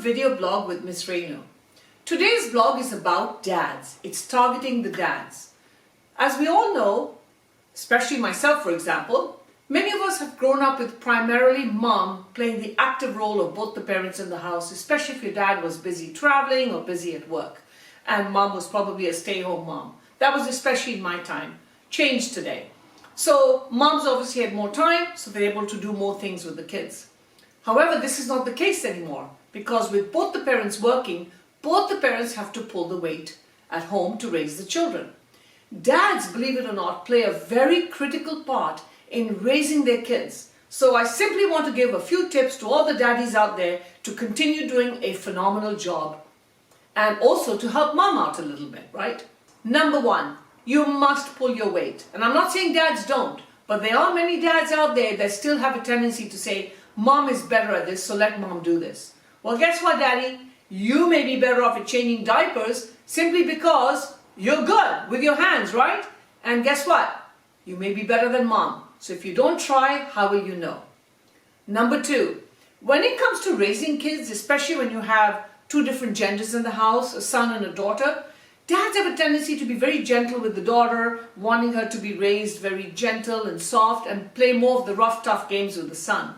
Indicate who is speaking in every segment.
Speaker 1: video blog with Miss Rennu. Today's blog is about dads. It's targeting the dads. As we all know, especially myself for example, many of us have grown up with primarily mom playing the active role of both the parents in the house, especially if your dad was busy traveling or busy at work and mom was probably a stay-home mom. That was especially in my time. Changed today. So moms obviously had more time, so they're able to do more things with the kids. However, this is not the case anymore because with both the parents working, both the parents have to pull the weight at home to raise the children. Dads, believe it or not, play a very critical part in raising their kids. So I simply want to give a few tips to all the daddies out there to continue doing a phenomenal job and also to help mom out a little bit, right? Number one, you must pull your weight. And I'm not saying dads don't, but there are many dads out there that still have a tendency to say, mom is better at this, so let mom do this. Well, guess what, daddy? You may be better off at changing diapers simply because you're good with your hands, right? And guess what? You may be better than mom. So if you don't try, how will you know? Number two, when it comes to raising kids, especially when you have two different genders in the house, a son and a daughter, dads have a tendency to be very gentle with the daughter, wanting her to be raised very gentle and soft and play more of the rough, tough games with the son.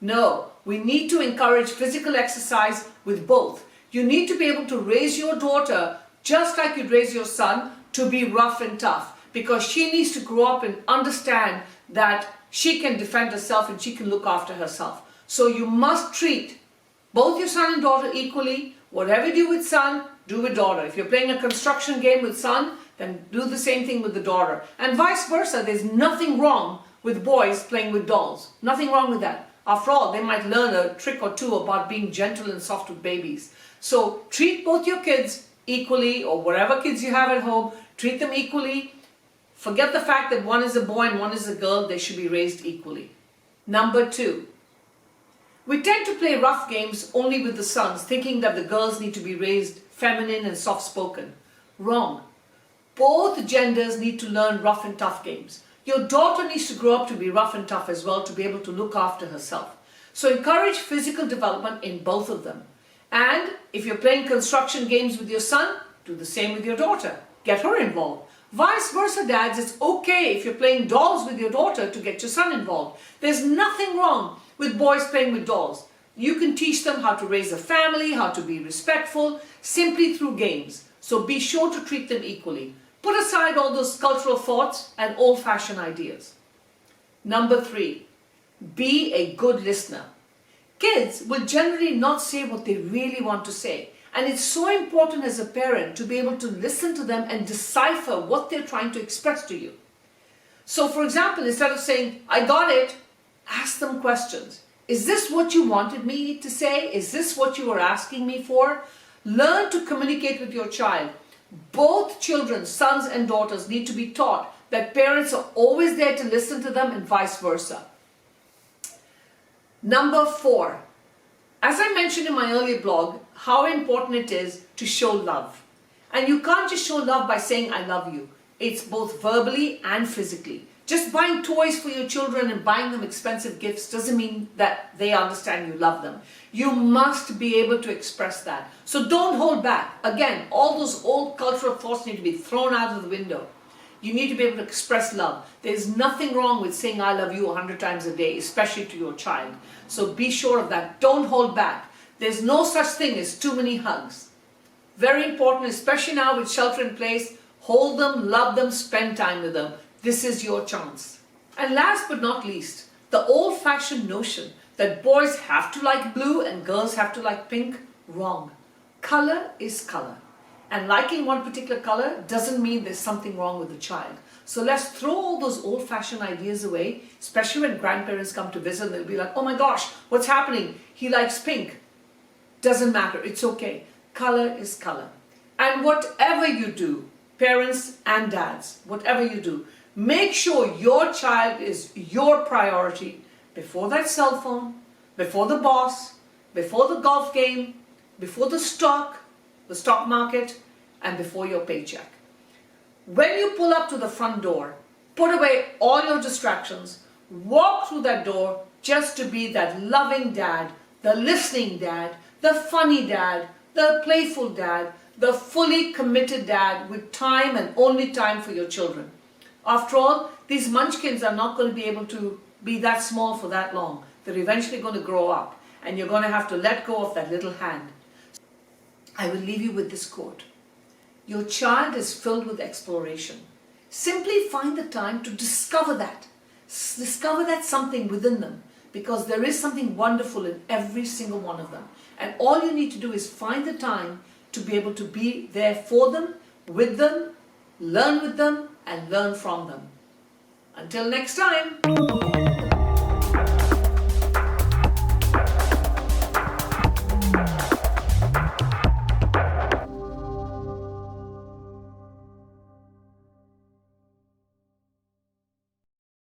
Speaker 1: No, we need to encourage physical exercise with both. You need to be able to raise your daughter just like you'd raise your son to be rough and tough because she needs to grow up and understand that she can defend herself and she can look after herself. So you must treat both your son and daughter equally. Whatever you do with son, do with daughter. If you're playing a construction game with son, then do the same thing with the daughter. And vice versa, there's nothing wrong with boys playing with dolls. Nothing wrong with that. After all, they might learn a trick or two about being gentle and soft with babies. So treat both your kids equally, or whatever kids you have at home, treat them equally. Forget the fact that one is a boy and one is a girl. They should be raised equally. Number two, we tend to play rough games only with the sons, thinking that the girls need to be raised feminine and soft-spoken. Wrong. Both genders need to learn rough and tough games. Your daughter needs to grow up to be rough and tough as well to be able to look after herself. So encourage physical development in both of them. And if you're playing construction games with your son, do the same with your daughter. Get her involved. Vice versa, dads, it's okay if you're playing dolls with your daughter to get your son involved. There's nothing wrong with boys playing with dolls. You can teach them how to raise a family, how to be respectful, simply through games. So be sure to treat them equally. Put aside all those cultural thoughts and old-fashioned ideas. Number three, be a good listener. Kids will generally not say what they really want to say. And it's so important as a parent to be able to listen to them and decipher what they're trying to express to you. So for example, instead of saying, I got it, ask them questions. Is this what you wanted me to say? Is this what you were asking me for? Learn to communicate with your child. Both children, sons and daughters, need to be taught that parents are always there to listen to them and vice versa. Number four, as I mentioned in my earlier blog, how important it is to show love. And you can't just show love by saying, I love you. It's both verbally and physically. Just buying toys for your children and buying them expensive gifts doesn't mean that they understand you love them. You must be able to express that. So don't hold back. Again, all those old cultural thoughts need to be thrown out of the window. You need to be able to express love. There's nothing wrong with saying I love you 100 times a day, especially to your child. So be sure of that. Don't hold back. There's no such thing as too many hugs. Very important, especially now with shelter in place. Hold them, love them, spend time with them. This is your chance. And last but not least, the old-fashioned notion that boys have to like blue and girls have to like pink, wrong. Color is color. And liking one particular color doesn't mean there's something wrong with the child. So let's throw all those old-fashioned ideas away, especially when grandparents come to visit. They'll be like, oh my gosh, what's happening? He likes pink. Doesn't matter. It's okay. Color is color. And whatever you do, parents and dads, whatever you do, make sure your child is your priority before that cell phone, before the boss, before the golf game, before the stock market, and before your paycheck. When you pull up to the front door, put away all your distractions, walk through that door just to be that loving dad, the listening dad, The funny dad, the playful dad, the fully committed dad with time and only time for your children. After all, these munchkins are not going to be able to be that small for that long. They're eventually going to grow up and you're going to have to let go of that little hand. I will leave you with this quote. Your child is filled with exploration. Simply find the time to discover that. Discover that something within them, because there is something wonderful in every single one of them. And all you need to do is find the time to be able to be there for them, with them, learn with them, and learn from them. Until next time.